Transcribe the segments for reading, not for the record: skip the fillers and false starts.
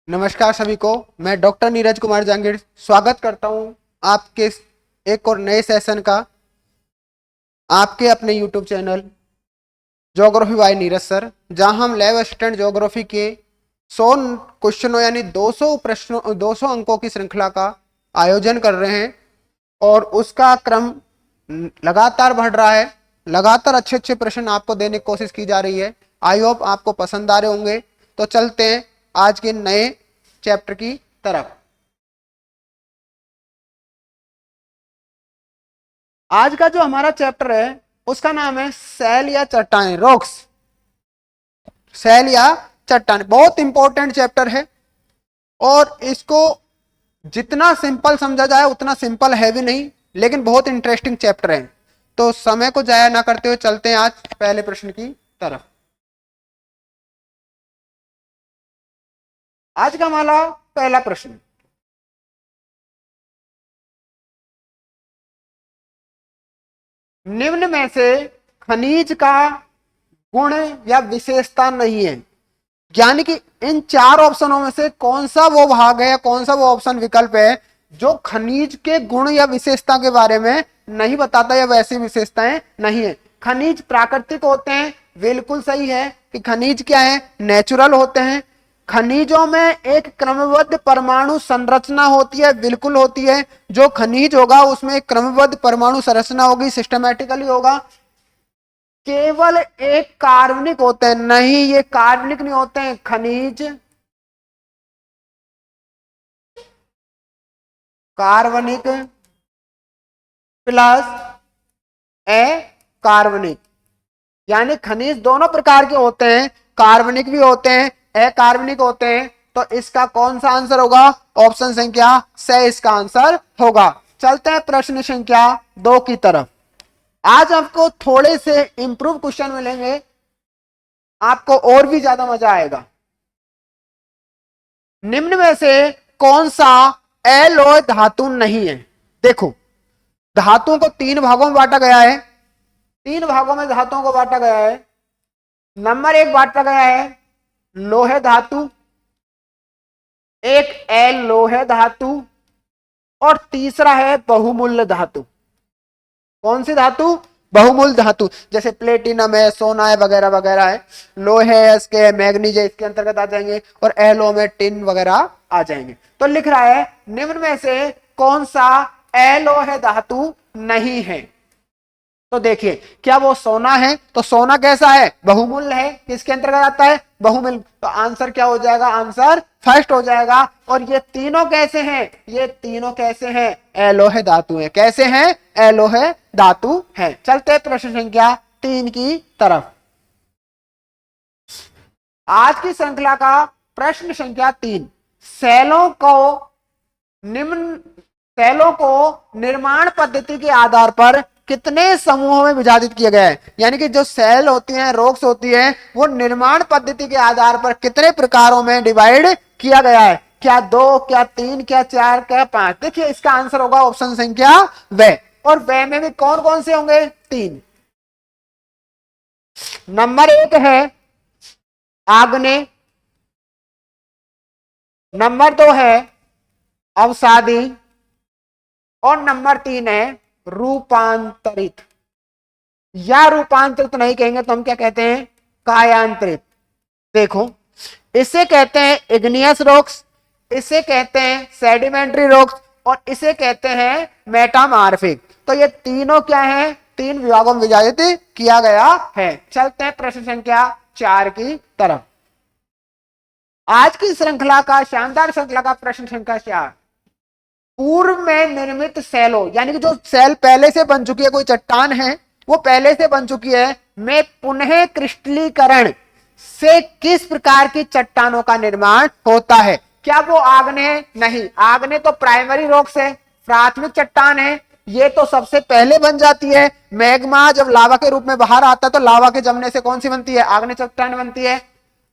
नमस्कार सभी को। मैं डॉक्टर नीरज कुमार जहांगीर स्वागत करता हूं आपके एक और नए सेशन का आपके अपने YouTube channel geography bye Neeraj sir, जहां हम लैब असिस्टेंट ज्योग्राफी के 100 क्वेश्चनों यानी 200 प्रश्नों 200 अंकों की श्रृंखला का आयोजन कर रहे हैं और उसका क्रम लगातार बढ़ रहा है। लगातार अच्छे अच्छे प्रश्न आपको देने की कोशिश की जा रही है। आई होप आपको पसंद आ रहे होंगे। तो चलते हैं आज के नए चैप्टर की तरफ। आज का जो हमारा चैप्टर है उसका नाम है सेल या चट्टानें, रॉक्स। सेल या चट्टानें बहुत इंपॉर्टेंट चैप्टर है और इसको जितना सिंपल समझा जाए उतना सिंपल है भी नहीं, लेकिन बहुत इंटरेस्टिंग चैप्टर है। तो समय को जाया ना करते हुए चलते हैं आज पहले प्रश्न की तरफ। आज का हमारा पहला प्रश्न, निम्न में से खनिज का गुण या विशेषता नहीं है, यानी कि इन चार ऑप्शनों में से कौन सा वो भाग है या कौन सा वो ऑप्शन विकल्प है जो खनिज के गुण या विशेषता के बारे में नहीं बताता या वैसी विशेषताएं नहीं है। खनिज प्राकृतिक होते हैं, बिल्कुल सही है कि खनिज क्या है, नेचुरल होते हैं। खनिजों में एक क्रमबद्ध परमाणु संरचना होती है, बिल्कुल होती है। जो खनिज होगा उसमें एक क्रमबद्ध परमाणु संरचना होगी, सिस्टमैटिकली होगा। केवल एक कार्बनिक होते हैं, नहीं ये कार्बनिक नहीं होते हैं। खनिज कार्बनिक प्लस ए कार्बनिक, यानी खनिज दोनों प्रकार के होते हैं, कार्बनिक भी होते हैं, अकार्बनिक होते हैं। तो इसका कौन सा आंसर होगा? ऑप्शन संख्या से इसका आंसर होगा। चलते हैं प्रश्न संख्या 2 की तरफ। आज आपको थोड़े से इंप्रूव क्वेश्चन मिलेंगे, आपको और भी ज्यादा मजा आएगा। निम्न में से कौन सा एलोय धातु नहीं है? देखो, धातुओं को 3 भागों में बांटा गया है। 3 भागों में धातुओं को बांटा गया है। नंबर 1 बांटा गया है लोहे धातु, एक अलोहे धातु, और तीसरा है बहुमूल्य धातु। कौन सी धातु? बहुमूल्य धातु, जैसे प्लेटिनम है, सोना है, वगैरह वगैरह है। लोहे है, इसके मैग्नीज है, इसके अंतर्गत आ जाएंगे, और एलो में टिन वगैरह आ जाएंगे। तो लिख रहा है निम्न में से कौन सा एलोहे धातु नहीं है। तो देखिए, क्या वो सोना है? तो सोना कैसा है? बहुमूल्य है, किसके अंतर्गत आता है? बहुमूल्य। तो आंसर क्या हो जाएगा? आंसर फर्स्ट हो जाएगा। और ये तीनों कैसे हैं? ये तीनों कैसे हैं? एलोहे धातु है। कैसे हैं? एलोहे धातु है। चलते प्रश्न संख्या 3 की तरफ। आज की श्रृंखला का प्रश्न संख्या 3, सेलों को निर्माण पद्धति के आधार पर कितने समूहों में विभाजित किया गया है? यानी कि जो सेल होती हैं, रॉक्स होती हैं, वो निर्माण पद्धति के आधार पर कितने प्रकारों में डिवाइड किया गया है? क्या 2, क्या 3, क्या 4, क्या 5? देखिए, इसका आंसर होगा ऑप्शन संख्या व। और व में भी कौन कौन से होंगे? 3। नंबर 1 है आग्नेय, नंबर 2 है अवसादी, और नंबर 3 है रूपांतरित। या रूपांतरित नहीं कहेंगे तो हम क्या कहते हैं? कायांतरित। देखो, इसे कहते हैं इग्नियस रॉक्स, इसे कहते हैं सेडिमेंट्री रॉक्स, और इसे कहते हैं मेटामार्फिक। तो ये तीनों क्या है? 3 विभागों में विभाजित किया गया है। चलते हैं प्रश्न संख्या 4 की तरफ। आज की श्रृंखला का, शानदार श्रृंखला का प्रश्न संख्या 4, पूर्व में निर्मित सेलों, यानी कि जो सेल पहले से बन चुकी है, कोई चट्टान है वो पहले से बन चुकी है, में पुनः क्रिस्टलीकरण से किस प्रकार की चट्टानों का निर्माण होता है? क्या वो आग्नेय? नहीं, आग्नेय तो प्राइमरी रॉक्स है, प्राथमिक चट्टान है, ये तो सबसे पहले बन जाती है। मैग्मा जब लावा के रूप में बाहर आता है तो लावा के जमने से कौन सी बनती है? आग्नेय चट्टान बनती है।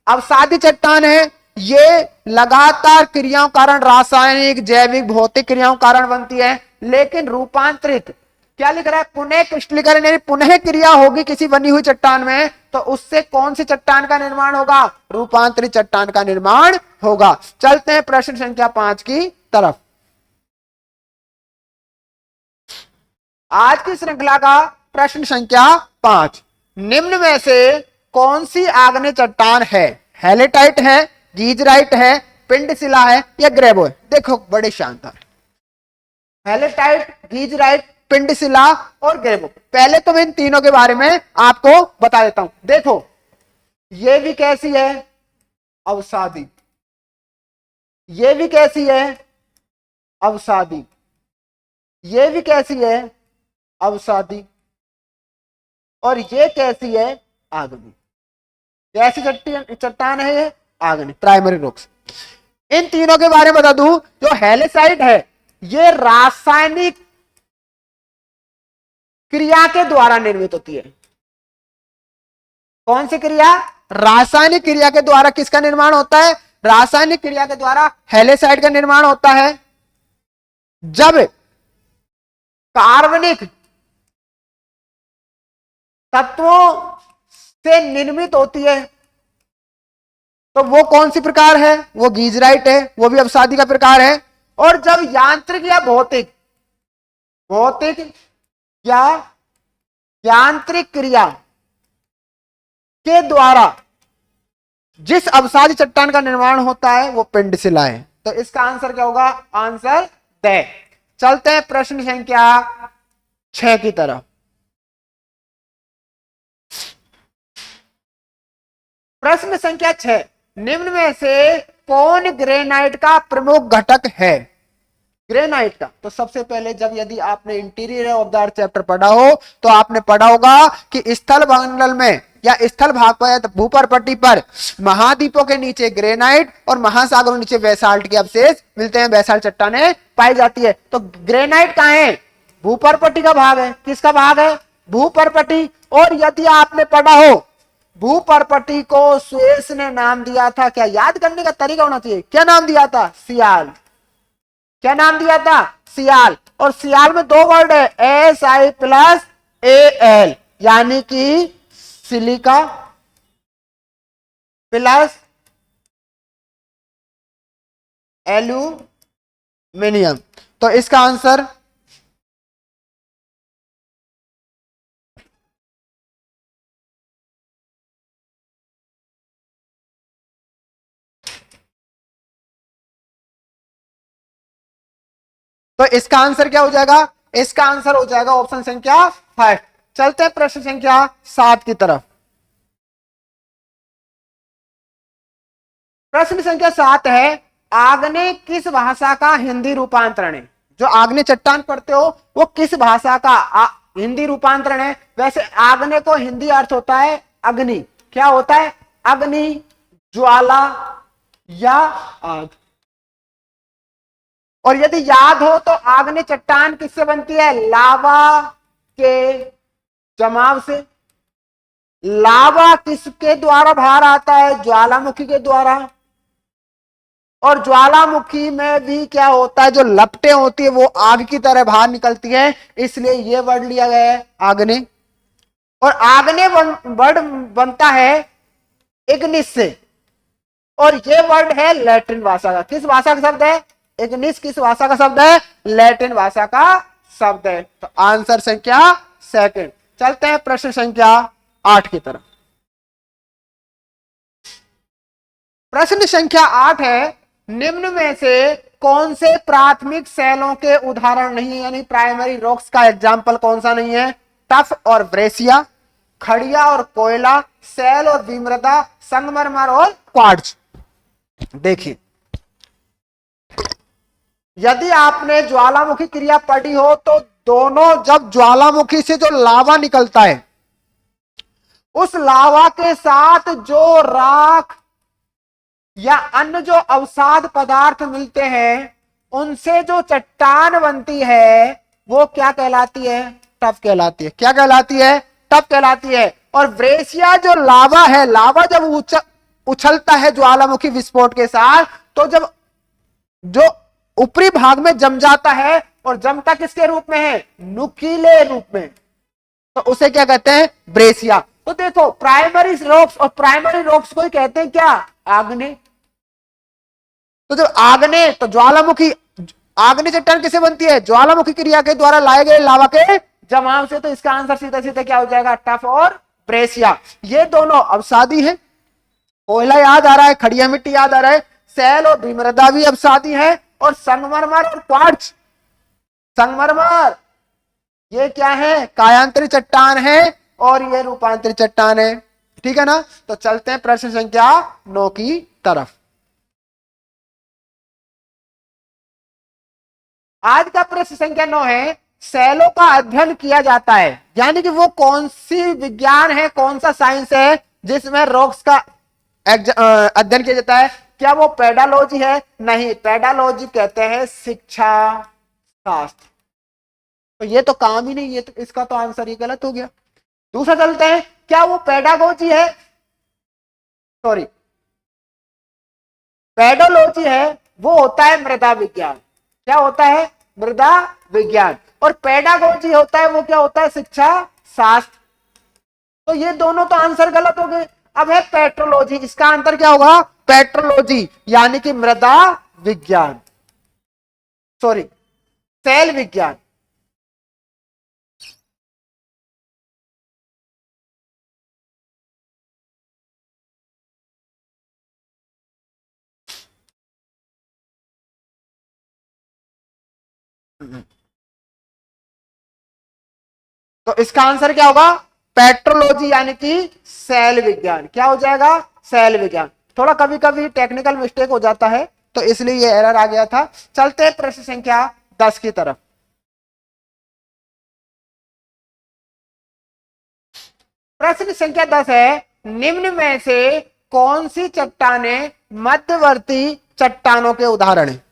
अवसादी चट्टान है, ये लगातार क्रियाओं कारण, रासायनिक, जैविक, भौतिक क्रियाओं कारण बनती है। लेकिन रूपांतरित क्या लिख रहा है? पुनः क्रिस्टलीकरण, यानी पुनः क्रिया होगी किसी बनी हुई चट्टान में तो उससे कौन सी चट्टान का निर्माण होगा? रूपांतरित चट्टान का निर्माण होगा। चलते हैं प्रश्न संख्या 5 की तरफ। आज की श्रृंखला का प्रश्न संख्या 5, निम्न में से कौन सी आग्नेय चट्टान है? हेलेटाइट है, गीजराइट है, पिंडशिला है या ग्रेबो है? देखो बड़े शानदार, हेलेटाइट, गीजराइट, पिंडशिला और ग्रेबो। पहले तो मैं इन तीनों के बारे में आपको बता देता हूं। देखो ये भी कैसी है? अवसादी। ये भी कैसी है? अवसादी। ये भी कैसी है? अवसादी। और ये कैसी है? आग्नेय। कैसी चट्टान है ये? आग्नेय, प्राइमरी रॉक्स। इन तीनों के बारे में बता दूं, जो हेलेसाइट है ये रासायनिक क्रिया के द्वारा निर्मित होती है। कौन सी क्रिया? रासायनिक क्रिया के द्वारा किसका निर्माण होता है? रासायनिक क्रिया के द्वारा हेलेसाइट का निर्माण होता है। जब कार्बनिक तत्वों से निर्मित होती है तो वो कौन सी प्रकार है? वो गीजराइट है, वो भी अवसादी का प्रकार है। और जब यांत्रिक या भौतिक या यांत्रिक क्रिया के द्वारा जिस अवसादी चट्टान का निर्माण होता है वो पिंडशिला है। तो इसका आंसर क्या होगा? Answer the. चलते हैं प्रश्न संख्या 6 की तरफ। प्रश्न संख्या 6, निम्न में से कौन ग्रेनाइट का प्रमुख घटक है? ग्रेनाइट का तो सबसे पहले जब यदि आपने interior of the earth chapter पढ़ा हो तो आपने पढ़ा होगा कि स्थल मंडल में या स्थल भाग पर या भूपर पट्टी पर महाद्वीपों के नीचे ग्रेनाइट और महासागरों के नीचे बेसाल्ट के अवशेष मिलते हैं, बेसाल्ट चट्टानें पाई जाती है। तो ग्रेनाइट कहां है? भूपर पट्टी का भाग है। किसका भाग है? भूपर पट्टी। और यदि आपने पढ़ा हो भूपर्पटी को सुएस ने नाम दिया था, क्या याद करने का तरीका होना चाहिए, क्या नाम दिया था? सियाल। क्या नाम दिया था? सियाल। और सियाल में दो वर्ड है, Si प्लस Al, यानी कि सिलिका प्लस एल्यूमिनियम। तो इसका आंसर क्या हो जाएगा? इसका आंसर हो जाएगा ऑप्शन संख्या 5। चलते हैं प्रश्न संख्या 7 की तरफ। प्रश्न संख्या 7 है, आग्नेय किस भाषा का हिंदी रूपांतरण है? जो आग्नेय चट्टान पढ़ते हो वो किस भाषा का हिंदी रूपांतरण है? वैसे आग्नेय को हिंदी अर्थ होता है अग्नि। क्या होता है? अग्नि, ज्वाला या आग। और यदि याद हो तो आग्नेय चट्टान किससे बनती है? लावा के जमाव से। लावा किसके द्वारा बाहर आता है? ज्वालामुखी के द्वारा। और ज्वालामुखी में भी क्या होता है? जो लपटें होती है वो आग की तरह बाहर निकलती है, इसलिए यह वर्ड लिया गया है आग्नेय। और आग्नेय वर्ड बनता है इग्निस से, और यह वर्ड है लैटिन भाषा का। किस भाषा का शब्द है? इग्निस किस भाषा का शब्द है? लैटिन भाषा का शब्द है। तो आंसर संख्या 2। चलते हैं प्रश्न संख्या 8 की तरफ। प्रश्न संख्या 8 है, निम्न में से कौन से प्राथमिक सेलों के उदाहरण नहीं है, यानी प्राइमरी रॉक्स का एग्जाम्पल कौन सा नहीं है? टफ और ब्रेसिया, खड़िया और कोयला, सेल और विमृदा, संगमरमर और क्वार्ट्ज। देखिए यदि आपने ज्वालामुखी क्रिया पढ़ी हो तो दोनों, जब ज्वालामुखी से जो लावा निकलता है उस लावा के साथ जो राख या अन्य जो अवसाद पदार्थ मिलते हैं उनसे जो चट्टान बनती है वो क्या कहलाती है? टफ कहलाती है। क्या कहलाती है? टफ कहलाती है। और ब्रेसिया जो लावा है, लावा जब उछलता है ज्वालामुखी विस्फोट के साथ तो जब जो ऊपरी भाग में जम जाता है, और जमता किसके रूप में है? नुकीले रूप में, तो उसे क्या कहते हैं? ब्रेसिया। तो देखो प्राइमरी रॉक्स और प्राइमरी रॉक्स को ही कहते हैं क्या, आग्नेय। तो जब आग्नेय तो ज्वालामुखी, आग्नेय चट्टान किसे बनती है, ज्वालामुखी क्रिया के द्वारा लाए गए लावा के जमाव से। तो इसका आंसर सीधा सीधा क्या हो जाएगा, टफ और ब्रेसिया। ये दोनों अवसादी है। कोयला याद आ रहा है, खड़िया मिट्टी याद आ रहा है, सैल और भीमृदा भी अवसादी है, और संगमरमर और क्वार्ट्ज, संगमरमर ये क्या है, कायांतरित चट्टान है, और ये रूपांतरित चट्टान है। ठीक है ना। तो चलते हैं प्रश्न संख्या 9 की तरफ। आज का प्रश्न संख्या 9 है, सैलों का अध्ययन किया जाता है, यानी कि वो कौन सी विज्ञान है, कौन सा साइंस है जिसमें रॉक्स का अध्ययन किया जाता है। क्या वो पेडालॉजी है, नहीं, पेडालॉजी कहते हैं शिक्षा शास्त्र। तो ये तो काम ही नहीं, ये तो इसका तो आंसर ही गलत हो गया। दूसरा चलते हैं, क्या वो पेडागोजी है, सॉरी पेडोलॉजी है, वो होता है मृदा विज्ञान। क्या होता है, मृदा विज्ञान। और पेडागोजी होता है, वो क्या होता है, शिक्षा शास्त्र। तो ये दोनों तो आंसर गलत हो गए। अब है पेट्रोलॉजी, इसका आंसर क्या होगा, पेट्रोलॉजी, यानी कि मृदा विज्ञान, सॉरी सेल विज्ञान। तो इसका आंसर क्या होगा, पेट्रोलॉजी, यानी कि सेल विज्ञान। क्या हो जाएगा, सेल विज्ञान। थोड़ा कभी कभी टेक्निकल मिस्टेक हो जाता है, तो इसलिए ये एरर आ गया था। चलते हैं प्रश्न संख्या 10 की तरफ। प्रश्न संख्या 10 है, निम्न में से कौन सी चट्टानें मध्यवर्ती चट्टानों के उदाहरण है।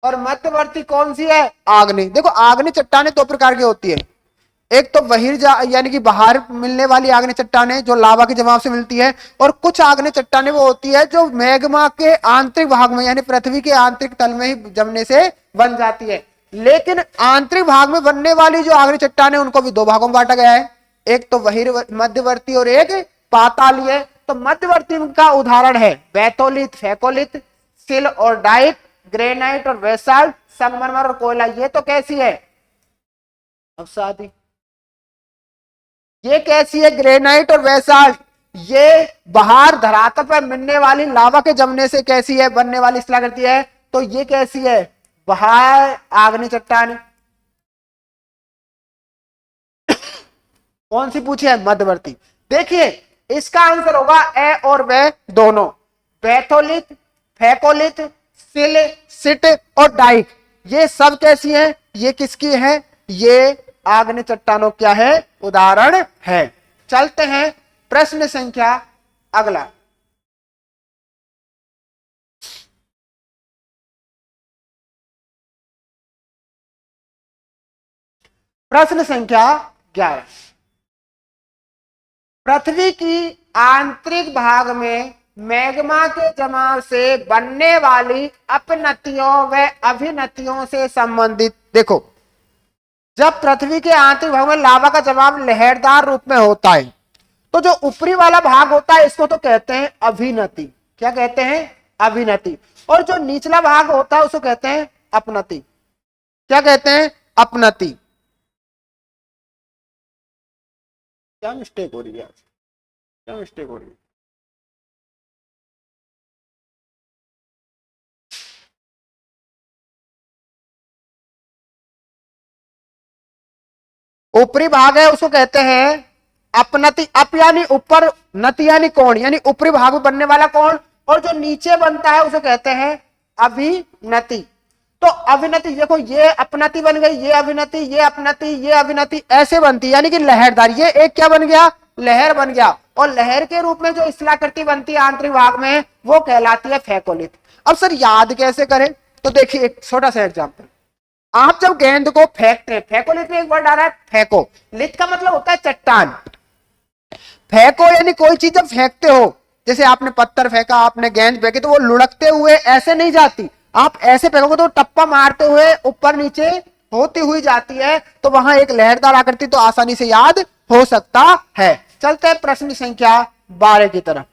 और मध्यवर्ती कौन सी है, आग्नेय। देखो आग्नेय चट्टानें दो प्रकार की होती है, एक तो यानी कि बाहर मिलने वाली आग्नेय चट्टानें जो लावा के जमाव से मिलती है, और कुछ आग्नेय चट्टानें वो होती है जो मैग्मा के आंतरिक भाग में, यानी पृथ्वी के आंतरिक तल में ही जमने से बन जाती है। लेकिन आंतरिक भाग में बनने वाली जो आग्नेय चट्टानें, उनको भी दो भागों में बांटा गया है, एक तो मध्यवर्ती और एक पातालीय। तो मध्यवर्ती का उदाहरण है बैथोलिथ, फेकोलिथ, सिल और डाइट, ग्रेनाइट और बेसाल्ट, संगमरमर और कोयला। ये तो कैसी है, अवसादी। ये कैसी है, ग्रेनाइट और बेसाल्ट। ये बाहर धरातल पर मिलने वाली लावा के जमने से कैसी है, बनने वाली शिलाकृति है। तो ये कैसी है, बाहर आग्नेय चट्टान। कौन सी पूछी है, मध्यवर्ती। देखिए इसका आंसर होगा ए और वे दोनों, बैथोलिथ, फेकोलिथ, सिल, सिट और डाइक। ये सब कैसी है, ये किसकी है, ये आग्नेय चट्टानों क्या है, उदाहरण है। चलते हैं प्रश्न संख्या अगला। प्रश्न संख्या 11, पृथ्वी की आंतरिक भाग में मैग्मा के जमाव से बनने वाली अपनतियों व अभिनतियों से संबंधित। देखो जब पृथ्वी के आंतरिक भाग में लावा का जमाव लहरदार रूप में होता है, तो जो ऊपरी वाला भाग होता है इसको तो कहते हैं अभिनति। क्या कहते हैं, अभिनति। और जो निचला भाग होता है उसको कहते हैं अपनति। क्या कहते हैं, अपनति। क्या मिस्टेक हो रही है आज, क्या मिस्टेक हो रही है। ऊपरी भाग है उसको कहते हैं अपनति। अप यानी ऊपर, नति यानी कोण, यानी ऊपरी भाग में बनने वाला कोण। और जो नीचे बनता है उसे कहते हैं अभिनति। तो अभिनति देखो, ये अपनति बन गई, ये अभिनति, ये अपनति, ये अभिनति, ऐसे बनती, यानी कि लहरदार। ये एक क्या बन गया, लहर बन गया। और लहर के रूप में जो शिलाकृति बनती है आंतरिक भाग में, वो कहलाती है फेकोलिथ। अब सर याद कैसे करें, तो देखिए एक छोटा सा एग्जाम्पल। आप जब गेंद को फेंकते हैं, फेकोलिथ में एक वर्ड आ रहा है फेंको, लिथ का मतलब होता है चट्टान। फेंको यानी कोई चीज जब फेंकते हो, जैसे आपने पत्थर फेंका, आपने गेंद फेंकी, तो वो लुढ़कते हुए ऐसे नहीं जाती। आप ऐसे फेंकोगे तो टप्पा मारते हुए ऊपर नीचे होती हुई जाती है। तो वहां एक लहरदार आकृति तो आसानी से याद हो सकता है। चलते हैं प्रश्न संख्या 12 की तरफ।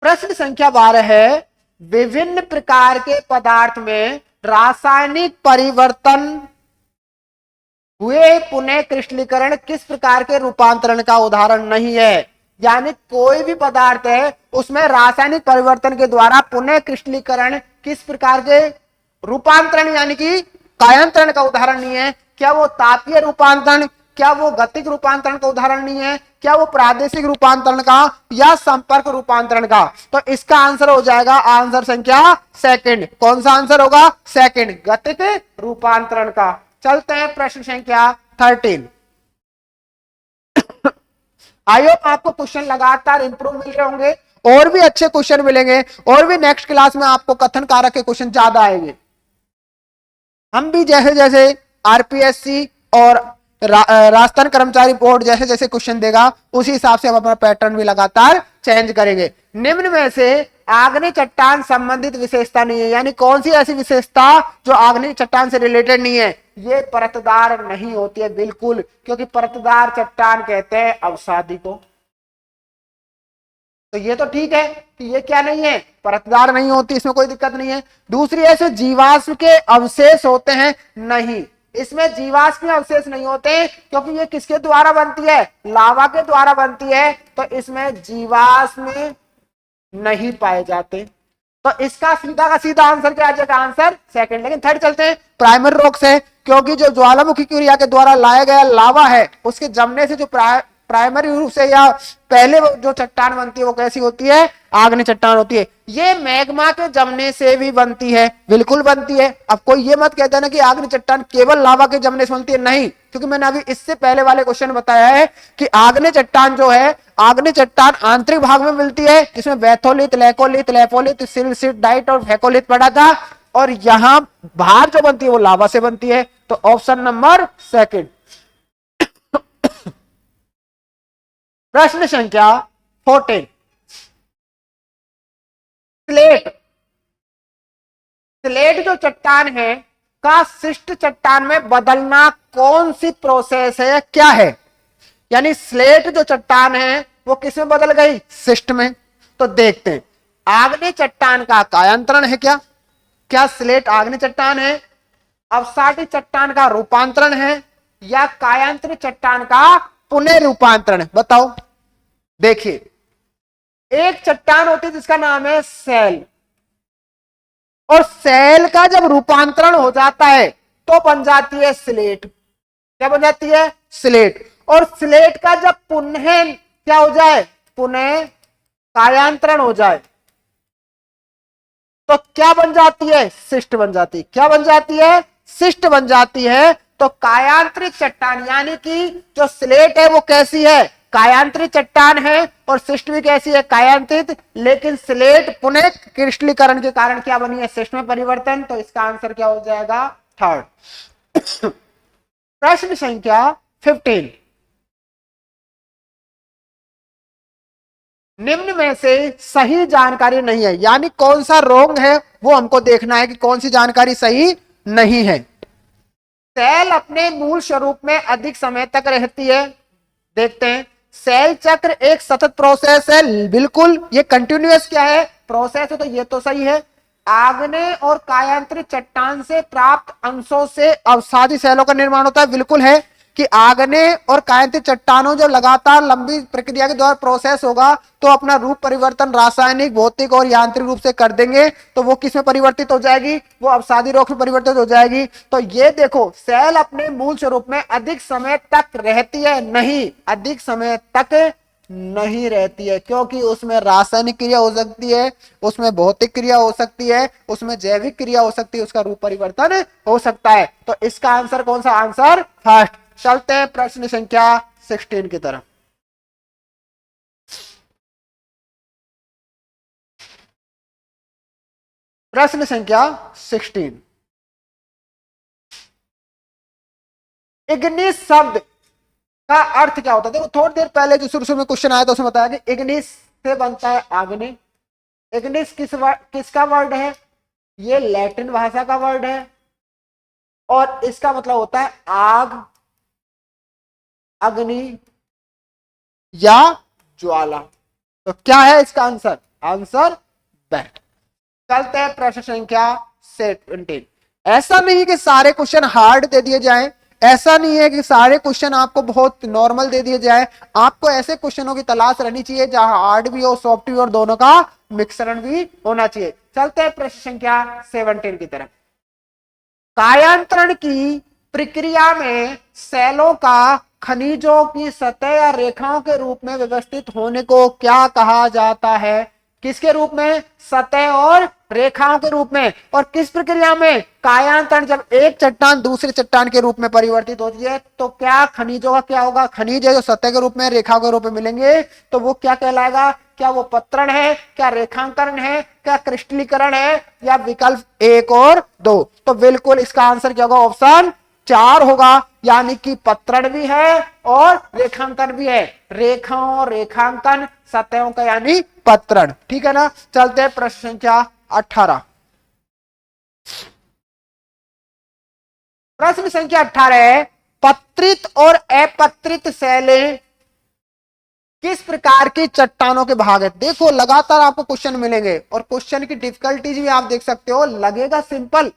प्रश्न संख्या 12 है, विभिन्न प्रकार के पदार्थ में रासायनिक परिवर्तन हुए पुनः क्रिस्टलीकरण किस प्रकार के रूपांतरण का उदाहरण नहीं है। यानी कोई भी पदार्थ है उसमें रासायनिक परिवर्तन के द्वारा पुनः क्रिस्टलीकरण किस प्रकार के रूपांतरण यानी कि कायांतरण का उदाहरण नहीं है। क्या वो तापीय रूपांतरण, क्या वो गतिक रूपांतरण का उदाहरण नहीं है, क्या वो प्रादेशिक रूपांतरण का या संपर्क रूपांतरण का। तो इसका आंसर हो जाएगा आंसर संख्या सेकंड। कौन सा आंसर होगा? सेकंड, गतिक रूपांतरण का। चलते हैं प्रश्न संख्या 13। आई होप आपको क्वेश्चन लगातार इंप्रूव मिल रहे होंगे, और भी अच्छे क्वेश्चन मिलेंगे, और भी नेक्स्ट क्लास में आपको कथन कारक के क्वेश्चन ज्यादा आएंगे। हम भी जैसे जैसे आरपीएससी और राजस्थान कर्मचारी बोर्ड जैसे जैसे क्वेश्चन देगा उसी हिसाब से हम अपना पैटर्न भी लगातार चेंज करेंगे। निम्न में से आग्नेय चट्टान संबंधित विशेषता नहीं है, यानी कौन सी ऐसी विशेषता जो आग्नेय चट्टान से रिलेटेड नहीं है। ये परतदार नहीं होती है बिल्कुल, क्योंकि परतदार चट्टान कहते हैं अवसादी को। तो ये तो ठीक है कि ये क्या नहीं है, परतदार नहीं होती, इसमें कोई दिक्कत नहीं है। दूसरी ऐसे जीवाश्म के अवशेष होते हैं, नहीं, इसमें जीवाश्म अवशेष नहीं होते, क्योंकि ये किसके द्वारा बनती है, लावा के द्वारा बनती है, तो इसमें जीवाश्म नहीं पाए जाते। तो इसका सीधा का सीधा आंसर क्या आ जाएगा, आंसर सेकंड। लेकिन थर्ड चलते हैं, प्राइमरी रॉक से, क्योंकि जो ज्वालामुखी क्रिया के द्वारा लाया गया लावा है उसके जमने से जो प्राइमरी रूप से या पहले जो चट्टान बनती है वो कैसी होती है, आग्नेय चट्टान होती है। ये मैग्मा के जमने से भी बनती है, बिल्कुल बनती है। अब कोई ये मत कहता ना कि आग्नेय चट्टान केवल लावा के जमने से बनती है, नहीं, क्योंकि मैंने अभी इससे पहले वाले क्वेश्चन बताया है कि आग्नेय चट्टान जो है, आग्नेय चट्टान आंतरिक भाग में मिलती है, जिसमें बैथोलिथ, लैकोलिथ, लेपोलिथ, सिलसिट, डाइट और फैकोलिथ पड़ा था, और यहां बाहर जो बनती है वो लावा से बनती है। तो ऑप्शन नंबर सेकंड। प्रश्न संख्या 14, स्लेट। स्लेट जो चट्टान है का शिष्ट चट्टान में बदलना कौन सी प्रोसेस है, क्या है। यानी स्लेट जो चट्टान है वो किस में बदल गई, शिष्ट में। तो देखते हैं, आग्नेय चट्टान का कायांतरण है क्या, क्या स्लेट आग्नेय चट्टान है, अवसादी चट्टान का रूपांतरण है, या कायांतरित चट्टान का पुनः रूपांतरण है, बताओ। देखिए, एक चट्टान होती है जिसका नाम है सेल, और सेल का जब रूपांतरण हो जाता है तो बन जाती है स्लेट। क्या बन जाती है, स्लेट। और स्लेट का जब पुनः क्या हो जाए, पुनः कायांतरण हो जाए तो क्या बन जाती है, शिष्ट बन जाती है। क्या बन जाती है, शिष्ट बन जाती है। तो कायांतरित चट्टान यानी कि जो स्लेट है वो कैसी है, कायांतरित चट्टान है, और शिष्ट भी कैसी है, कायांतरित। लेकिन स्लेट पुनः क्रिस्टलीकरण के कारण क्या बनी है, शिष्ट में परिवर्तन। तो इसका आंसर क्या हो जाएगा, थर्ड। प्रश्न संख्या 15, निम्न में से सही जानकारी नहीं है, यानी कौन सा रॉन्ग है वो हमको देखना है कि कौन सी जानकारी सही नहीं है। सेल अपने मूल स्वरूप में अधिक समय तक रहती है। देखते हैं, सेल चक्र एक सतत प्रोसेस है, बिल्कुल। ये कंटिन्यूअस क्या है, प्रोसेस है, तो ये तो सही है। आग्नेय और कायांतरित चट्टान से प्राप्त अंशों से अवसादी सेलों का निर्माण होता है, बिल्कुल है कि आग्नेय और कायांतरित चट्टानों जो लगातार लंबी प्रक्रिया के द्वारा प्रोसेस होगा तो अपना रूप परिवर्तन रासायनिक, भौतिक और यांत्रिक रूप से कर देंगे, तो वो किस में परिवर्तित हो जाएगी, वो अवसादी रॉक में परिवर्तित हो जाएगी। तो ये देखो, सेल अपने मूल स्वरूप में अधिक समय तक रहती है, नहीं, अधिक समय तक नहीं रहती है, क्योंकि उसमें रासायनिक क्रिया हो सकती है, उसमें भौतिक क्रिया हो सकती है, उसमें जैविक क्रिया हो सकती है, उसका रूप परिवर्तन हो सकता है। तो इसका आंसर कौन सा, आंसर फर्स्ट। चलते हैं प्रश्न संख्या 16 की तरफ। प्रश्न संख्या 16, इग्निस शब्द का अर्थ क्या होता है। देखो, थोड़ी देर पहले जो शुरू में क्वेश्चन आया था उसमें बताया कि इग्निस से बनता है आग्नेय। इग्निस किसका वर्ड है, ये लैटिन भाषा का वर्ड है, और इसका मतलब होता है आग, अग्नि या ज्वाला। तो क्या है इसका आंसर? Answer bat. चलते हैं प्रश्न संख्या 17। ऐसा नहीं कि सारे क्वेश्चन हार्ड दे दिए जाएं, ऐसा नहीं है कि सारे क्वेश्चन आपको बहुत नॉर्मल दे दिए जाए। आपको ऐसे क्वेश्चनों की तलाश रहनी चाहिए जहां हार्ड भी हो सॉफ्ट भी और दोनों का मिश्रण भी होना चाहिए। चलते हैं प्रश्न संख्या 17 की तरफ। कायांतरण की प्रक्रिया में सेलों का खनिजों की सतह या रेखाओं के रूप में व्यवस्थित होने को क्या कहा जाता है? किसके रूप में? सतह और रेखाओं के रूप में। और किस प्रक्रिया में? कायांतरण, जब एक चट्टान दूसरे चट्टान के रूप में परिवर्तित होती है तो क्या खनिजों का क्या होगा? खनिज है जो सतह के रूप में रेखाओं के रूप में मिलेंगे तो वो क्या कहलाएगा? क्या वो पत्रण है, क्या रेखांकरण है, क्या क्रिस्टलीकरण है, या विकल्प 1 और 2? तो बिल्कुल इसका आंसर क्या होगा? ऑप्शन 4 होगा, यानी कि पत्रण भी है और रेखांकन भी है। रेखाओं रेखांकन सतहों का यानी पत्रण। ठीक है ना। चलते हैं प्रश्न संख्या 18। प्रश्न संख्या 18 है, पत्रित और अपत्रित शैलें किस प्रकार की चट्टानों के भाग है? देखो लगातार आपको क्वेश्चन मिलेंगे और क्वेश्चन की डिफिकल्टीज भी आप देख सकते हो। लगेगा सिंपल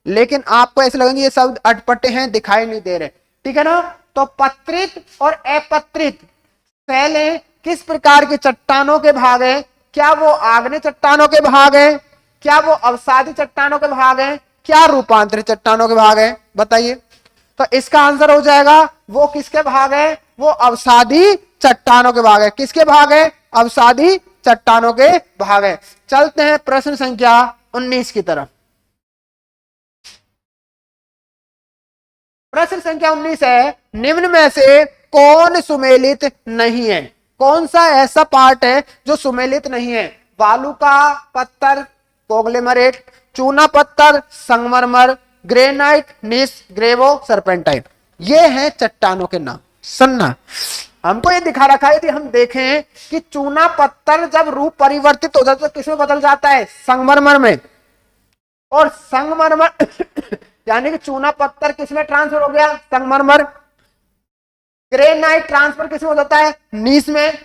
लेकिन आपको ऐसे लगेंगे ये सब अटपटे हैं, दिखाई नहीं दे रहे। ठीक है ना। तो पत्रित और अपत्रित शैलें किस प्रकार की चट्टानों के भाग है? क्या वो आग्नेय चट्टानों के भाग है, क्या वो अवसादी चट्टानों के भाग है, क्या रूपांतरित चट्टानों के भाग है? बताइए। तो इसका आंसर हो जाएगा वो किसके भाग है? वो अवसादी चट्टानों के भाग है। किसके भाग है? अवसादी चट्टानों के भाग है। चलते हैं प्रश्न संख्या 19 की तरफ। प्रश्न संख्या 19 है, निम्न में से कौन सुमेलित नहीं है? कौन सा ऐसा पार्ट है जो सुमेलित नहीं है? बालू का पत्थर कोग्लोमेरेट, चूना पत्थर संगमरमर, ग्रेनाइट नीस ग्रेवो सर्पेंटाइन। ये हैं चट्टानों के नाम। सुनना, हमको ये दिखा रखा है। यदि हम देखें कि चूना पत्थर जब रूप परिवर्तित हो जाता है तो किसमें बदल जाता है? संगमरमर में। और संगमरमर यानी कि चूना पत्थर किसमें ट्रांसफर हो गया? संगमरमर। ग्रेनाइट ट्रांसफर किसमें हो जाता है? नीस में।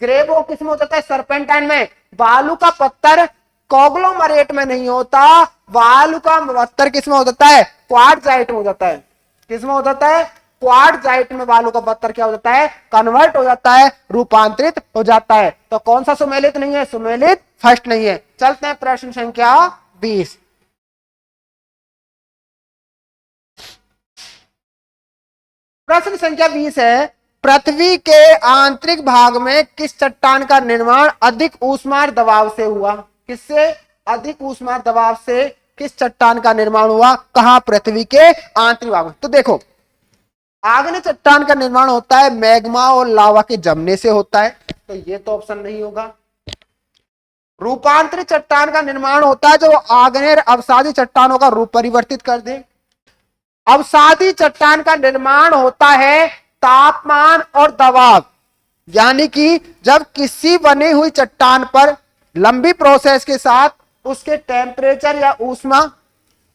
ग्रेवो किसमें हो जाता है? सर्पेंटाइन में। बालू का पत्थर कोग्लोमरेट में नहीं होता, बालू का पत्थर किसमें हो जाता है? क्वार्ट्जाइट में हो जाता है। किसमें हो जाता है? क्वार्ट्जाइट में बालू का पत्थर क्या हो जाता है? कन्वर्ट हो जाता है, रूपांतरित हो जाता है। तो कौन सा सुमेलित नहीं है? सुमेलित फर्स्ट नहीं है। चलते हैं प्रश्न संख्या 20। प्रश्न संख्या 20 है, पृथ्वी के आंतरिक भाग में किस चट्टान का निर्माण अधिक ऊष्मार दबाव से हुआ? किससे? अधिक ऊष्मार दबाव से किस चट्टान का निर्माण हुआ? कहां? पृथ्वी के आंतरिक भाग में। तो देखो आग्नेय चट्टान का निर्माण होता है मैग्मा और लावा के जमने से होता है, तो ये तो ऑप्शन नहीं होगा। रूपांतरित चट्टान का निर्माण होता है जो आग्नेय अवसादी चट्टानों का रूप परिवर्तित कर दे। अवसादी चट्टान का निर्माण होता है तापमान और दबाव, यानी कि जब किसी बनी हुई चट्टान पर लंबी प्रोसेस के साथ उसके टेम्परेचर या ऊष्मा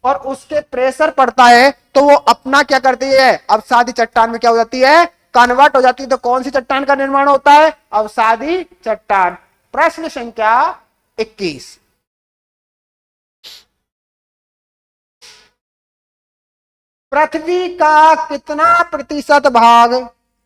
और उसके प्रेशर पड़ता है तो वो अपना क्या करती है? अवसादी चट्टान में क्या हो जाती है? कन्वर्ट हो जाती है। तो कौन सी चट्टान का निर्माण होता है? अवसादी चट्टान। प्रश्न संख्या 21। पृथ्वी का कितना प्रतिशत भाग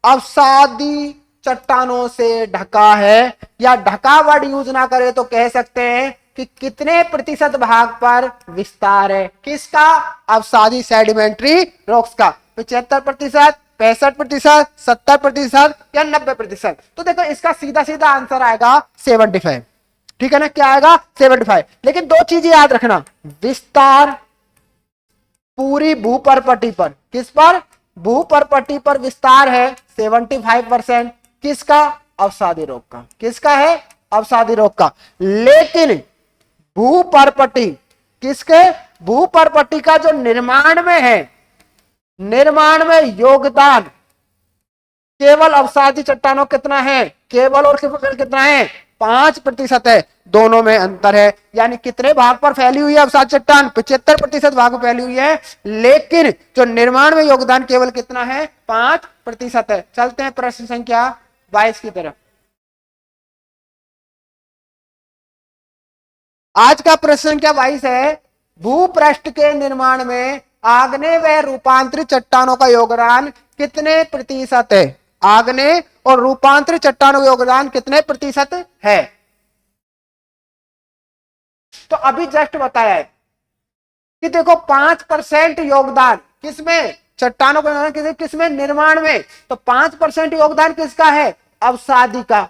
अवसादी चट्टानों से ढका है? या ढका वर्ड यूज ना करे तो कह सकते हैं कि कितने प्रतिशत भाग पर विस्तार है? किसका? अवसादी सेडिमेंट्री रॉक्स का। 75%, 65%, 70% या 90%? तो देखो इसका सीधा सीधा आंसर आएगा 75। ठीक है ना। क्या आएगा? 75। लेकिन दो चीजें याद रखना, विस्तार पूरी भूपरपटी पर। किस पर? भूपरपटी पर विस्तार है 75%। किसका? अवसादी रोग का। किसका है? अवसादी रोग का। लेकिन भूपरपटी किसके? भूपरपटी का जो निर्माण में है, निर्माण में योगदान केवल अवसादी चट्टानों कितना है? केवल और केवल कितना है? 5% है, दोनों में अंतर है। यानी कितने भाग पर फैली हुई है अवसाद चट्टान? 75% भाग पर फैली हुई है, लेकिन जो निर्माण में योगदान केवल कितना है? 5% है। चलते हैं प्रश्न संख्या 22 की तरफ। आज का प्रश्न संख्या 22 है, भूपृष्ठ के निर्माण में आग्नेय व रूपांतरित चट्टानों का योगदान कितने प्रतिशत है? आग्नेय और रूपांतरित चट्टानों का योगदान कितने प्रतिशत है? तो अभी जस्ट बताया है कि देखो 5% योगदान किसमें? चट्टानों का योगदान किसमें? निर्माण में। तो 5% योगदान किसका है? अवसादी का।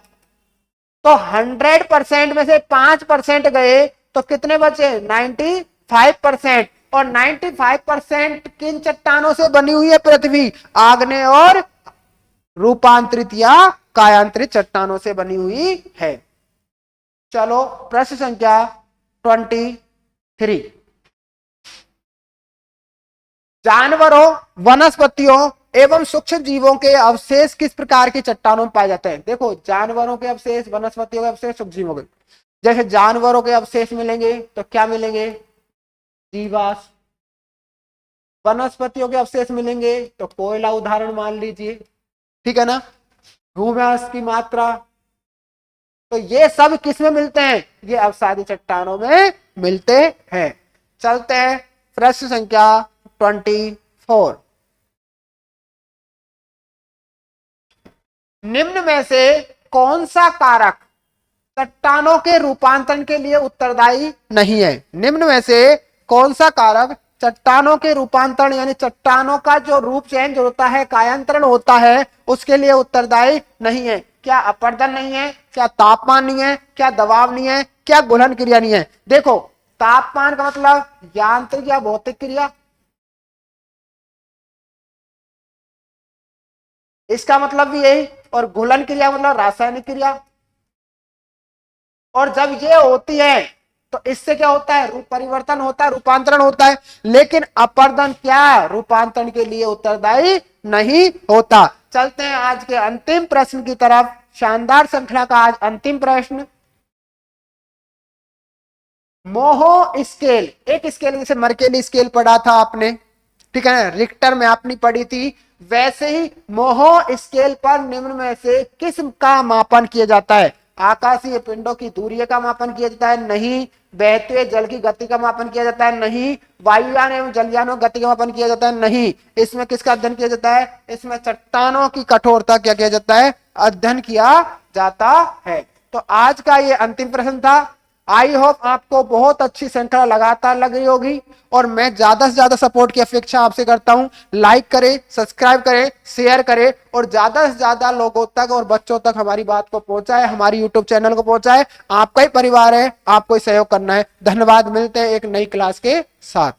तो 100% में से 5% गए तो कितने बचे? 95%। और 95% किन चट्टानों से बनी हुई है पृथ्वी? आग्नेय और रूपांतरित या कायांतरित चट्टानों से बनी हुई है। चलो प्रश्न संख्या 23। जानवरों, वनस्पतियों एवं सूक्ष्म जीवों के अवशेष किस प्रकार की चट्टानों में पाए जाते हैं? देखो, जानवरों के अवशेष, वनस्पतियों के अवशेष, सूक्ष्म जीवों के। जैसे जानवरों के अवशेष मिलेंगे तो क्या मिलेंगे? जीवाश्म। वनस्पतियों के अवशेष मिलेंगे तो कोयला उदाहरण मान लीजिए, ठीक है ना। भूम्यास की मात्रा, तो ये सब किस में मिलते हैं? ये अवसादी चट्टानों में मिलते हैं। चलते हैं प्रश्न संख्या 24। निम्न में से कौन सा कारक चट्टानों के रूपांतरण के लिए उत्तरदायी नहीं है? निम्न में से कौन सा कारक चट्टानों के रूपांतरण यानी चट्टानों का जो रूप चेंज होता है, कायांतरण होता है, उसके लिए उत्तरदायी नहीं है? क्या अपरदन नहीं है? क्या तापमान नहीं है? क्या दबाव नहीं है? क्या गुलन क्रिया नहीं है? देखो, तापमान का मतलब यांत्रिक या भौतिक क्रिया, इसका मतलब भी यही। और घुलन क्रिया मतलब रासायनिक क्रिया। और जब ये होती है तो इससे क्या होता है? रूप परिवर्तन होता है, रूपांतरण होता है। लेकिन अपरदन क्या रूपांतरण के लिए उत्तरदायी नहीं होता। चलते हैं आज के अंतिम प्रश्न की तरफ। शानदार श्रृंखला का आज अंतिम प्रश्न, मोहो स्केल। एक स्केल जैसे मर्केली स्केल पढ़ा था आपने, ठीक है, रिक्टर में आपने पढ़ी थी, वैसे ही मोहो स्केल पर निम्न में से किस का मापन किया जाता है? आकाशीय पिंडों की दूरी का मापन किया जाता है? नहीं। बहते हुए जल की गति का मापन किया जाता है? नहीं। वायुयान एवं जलयानों की गति का मापन किया जाता है? नहीं। इसमें किसका अध्ययन किया जाता है? इसमें चट्टानों की कठोरता क्या किया जाता है? अध्ययन किया जाता है। तो आज का ये अंतिम प्रश्न था। आई होप आपको बहुत अच्छी श्रृंखला लगातार लग रही होगी, और मैं ज्यादा से ज्यादा सपोर्ट की अपेक्षा आपसे करता हूं। लाइक करें, सब्सक्राइब करें, शेयर करें, और ज्यादा से ज्यादा लोगों तक और बच्चों तक हमारी बात को पहुंचाए, हमारी यूट्यूब चैनल को पहुंचाए। आपका ही परिवार है, आपको ही सहयोग करना है। धन्यवाद। मिलते हैं एक नई क्लास के साथ।